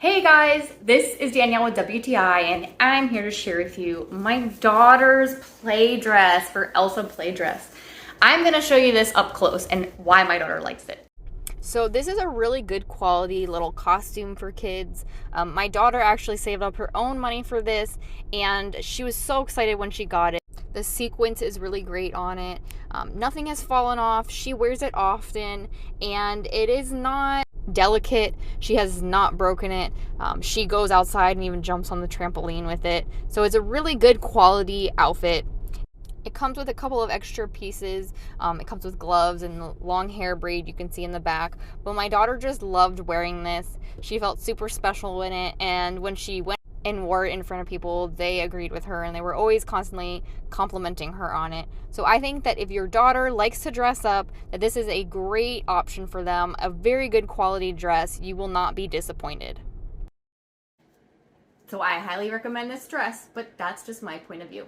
Hey guys, this is Danielle with WTI and I'm here to share with you my daughter's play dress for Elsa play dress. I'm going to show you this up close and why my daughter likes it. So this is a really good quality little costume for kids. My daughter actually saved up her own money for this and she was so excited when she got it. The sequins is really great on it. Nothing has fallen off. She wears it often and it is not delicate. She has not broken it. She goes outside and even jumps on the trampoline with it. So it's a really good quality outfit. It comes with a couple of extra pieces. It comes with gloves and the long hair braid you can see in the back. But my daughter just loved wearing this. She felt super special in it, and when she went and wore it in front of people, they agreed with her and they were always constantly complimenting her on it. So I think that if your daughter likes to dress up, that this is a great option for them. A very good quality dress. You will not be disappointed. So I highly recommend this dress, but that's just my point of view.